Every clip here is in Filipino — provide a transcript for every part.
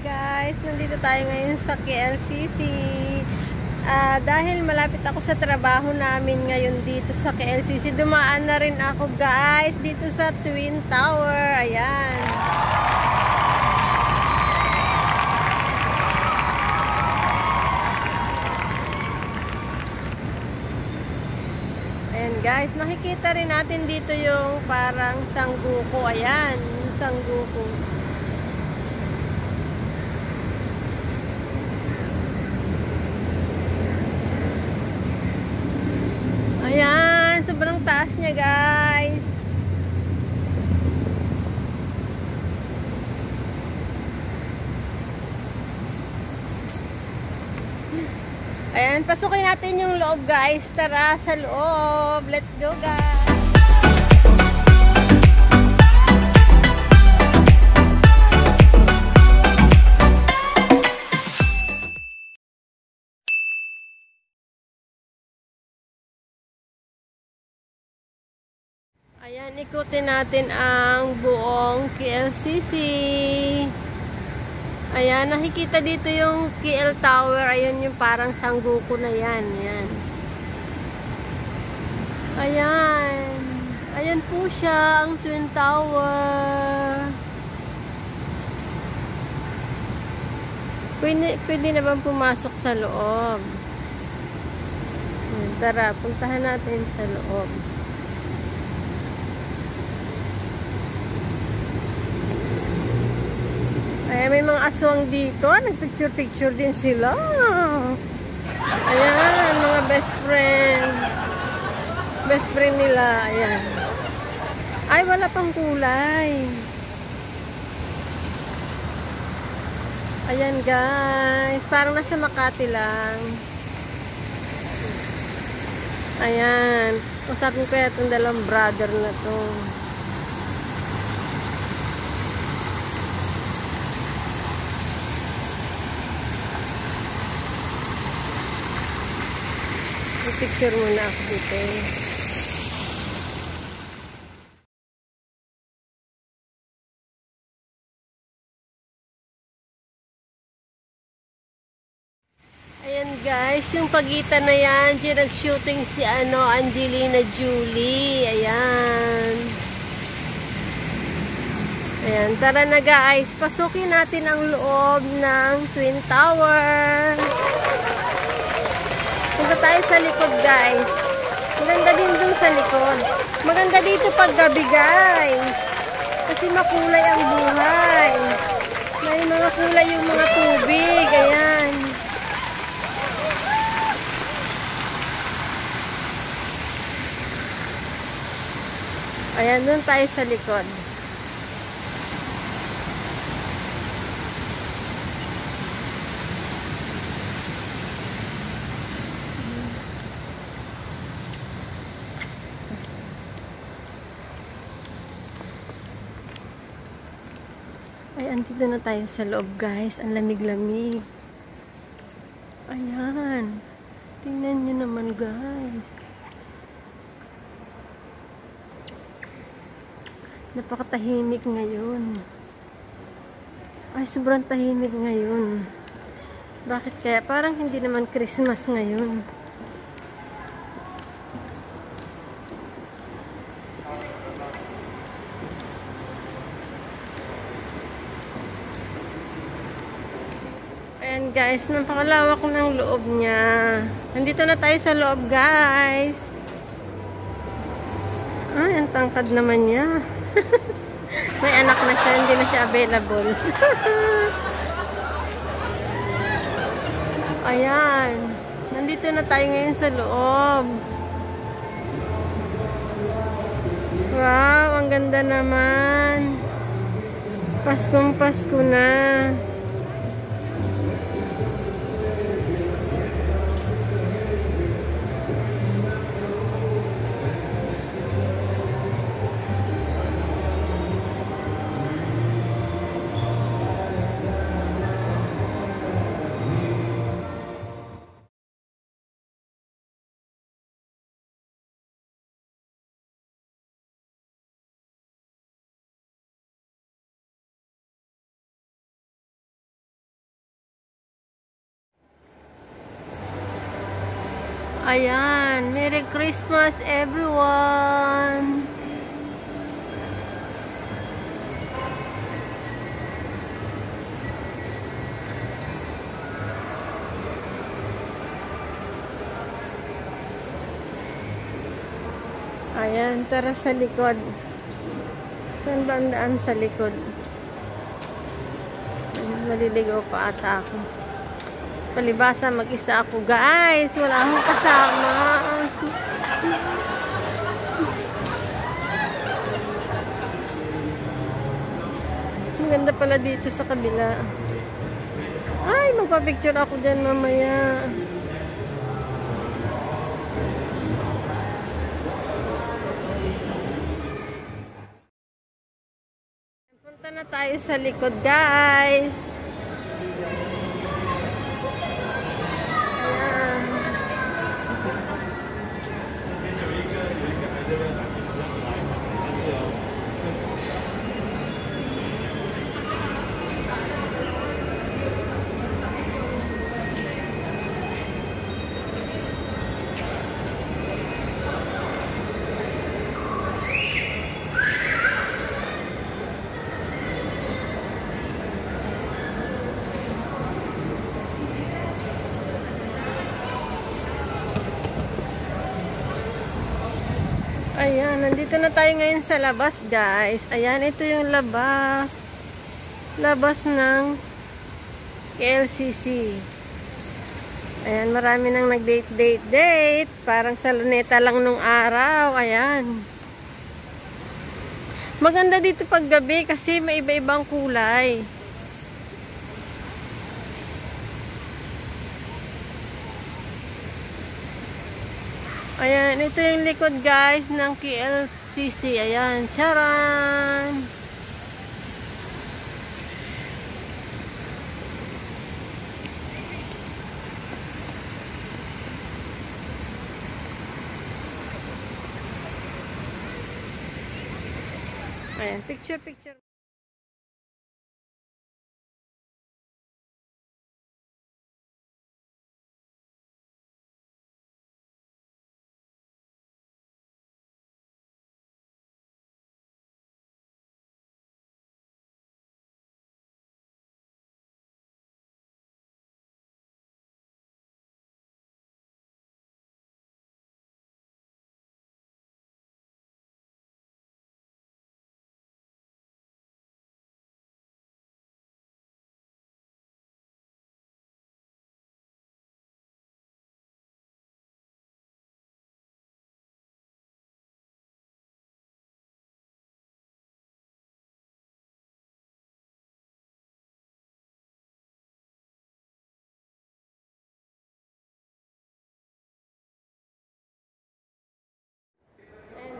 Guys, nandito tayo ngayon sa KLCC. Dahil malapit ako sa trabaho namin ngayon dito sa KLCC, dumaan na rin ako guys dito sa Twin Tower. Ayan. Ayan guys, makikita rin natin dito yung parang Sangguko. Ayan, Sangguko. Ayan, sobrang taas niya guys. Ayan, pasukin natin yung loob guys. Tara sa loob. Let's go guys. Ayan, ikutin natin ang buong KLCC. Ayan, nakikita dito yung KL Tower. Ayan yung parang Sangguko na yan. Ayan. Ayan. Ayan po siya, ang Twin Tower. Pwede na bang pumasok sa loob? Ayan, tara, puntahan natin sa loob. Ayan, may mga aswang dito. Nagpicture-picture din sila. Ayan, mga best friend. Best friend nila. Ayan. Ay, wala pang kulay. Ayan, guys. Parang nasa Makati lang. Ayan. Usapin ko itong dalawang brother na to. Picture muna ako dito. Ayan guys, yung pagitan na yan, dyan nag-shooting si Angelina Jolie. Ayan. Ayan, tara na guys. Pasukin natin ang loob ng Twin Tower. Punta tayo sa likod guys. Maganda din dun sa likod. Maganda dito pag gabi guys. Kasi makulay ang buhay. May mga kulay yung mga tubig. Ayan. Ayan, dun tayo sa likod. Ay, andito na tayo sa loob guys. Ang lamig-lamig. Ayan. Tingnan nyo naman guys. Napakatahimik ngayon. Ay, sobrang tahimik ngayon. Bakit kaya? Parang hindi naman Christmas ngayon. Ayan guys, napakalawak ng loob niya. Nandito na tayo sa loob guys. Ay, ang tangkad naman niya. May anak na siya, hindi na siya available. Ayan. Nandito na tayo ngayon sa loob. Wow, ang ganda naman. Paskong Pasko na. Ayan, Merry Christmas everyone! Ayan, tara sa likod. Saan ba ang daan sa likod? Ayan, maliligaw pa ata ako. Palibasa, mag-isa ako. Guys, wala akong kasama. Maganda pala dito sa kabila. Ay, magpa-picture ako dyan mamaya. Punta na tayo sa likod, guys. Ayan, nandito na tayo ngayon sa labas, guys. Ayan, ito yung labas. Labas ng KLCC. Ayan, marami nang nag-date. Parang sa luneta lang nung araw. Ayan. Maganda dito pag gabi kasi may iba-ibang kulay. Ayan, ito yung likod, guys, ng KLCC. Ayan, charan! Ayan, picture.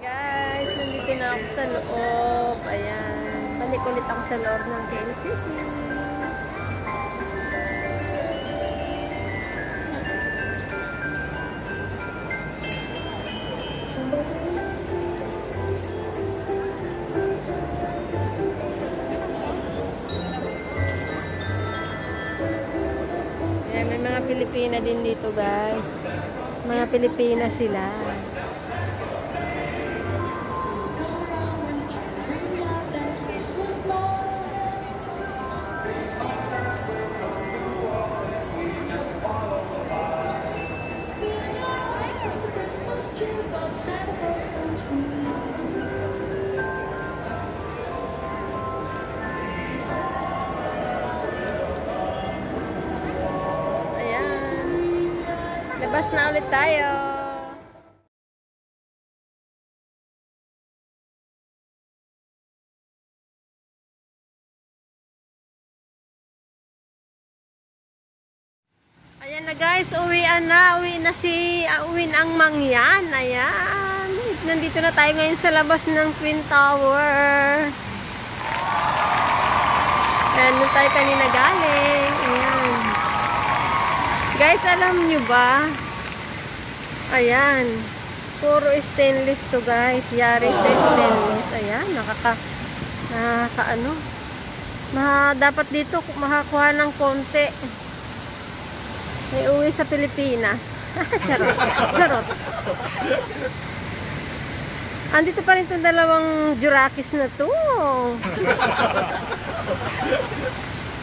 Guys, nandito na ako sa loob. Ayan. Balik ulit ako sa loob ng KLCC. Ayan, may mga Pilipina din dito, guys. Mga Pilipina sila. Labas na ulit tayo. Ayan na, guys, uwi na ang mangyan. Ayan. Nandito na tayo ngayon sa labas ng Twin Tower. Ayan, doon tayo kanina galing. Ayan. Guys, alam nyo ba? Ayan. Puro stainless to, guys. Yari sa stainless. Ayan, dapat dito makakuha ng konti. May uwi sa Pilipinas. Charot. Charot. Andito pa rin itong dalawang Jurakis na to.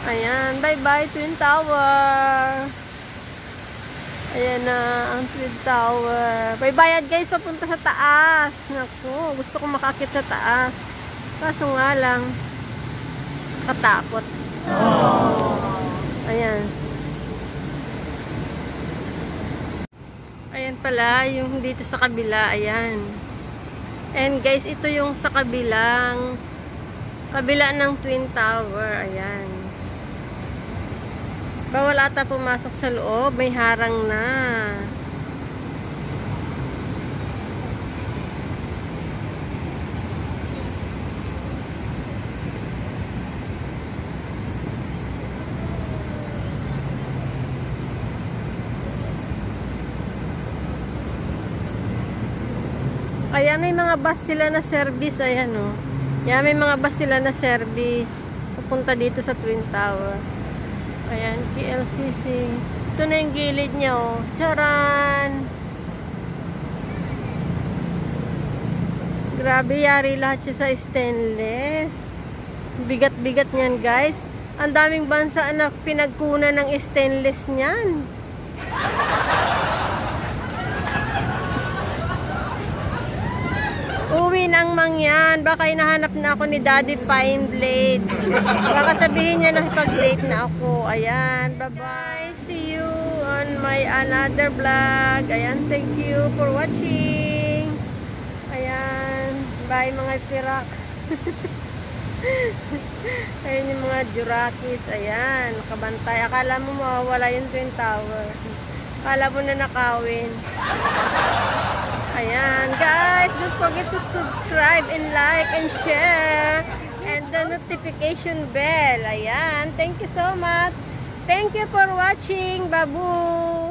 Ayan. Bye-bye, Twin Tower. Ayan na ang Twin Tower. Bye-bye guys, papunta sa taas. Naku, gusto kong makakit sa taas. Kaso nga lang, katakot. Ayan. Ayan pala, yung dito sa kabila, ayan. And guys, ito yung sa kabila ng Twin Tower, ayan. Bawal ata pumasok sa loob, may harang na. Kaya may mga bus sila na service, ayan o. Kaya may mga bus sila na service pupunta dito sa Twin Tower. Ayan, KLCC. Ito na yung gilid niya o. Charan! Grabe, yari lahat siya sa stainless. Bigat-bigat niyan guys. Ang daming bansa na pinagkunan ng stainless niyan. Uwi ng mangyan. Baka hinahanap na ako ni Daddy Pine Blade. Baka sabihin niya na pag-date na ako. Ayan. Bye-bye. See you on my another vlog. Ayan. Thank you for watching. Ayan. Bye mga pirak. Ayan yung mga Jurakis. Ayan. Nakabantay. Akala mo mawawala yung Twin Tower. Akala mo na nakawin. Ayan, guys, don't forget to subscribe and like and share and the notification bell. Ayan, thank you so much. Thank you for watching. Babu.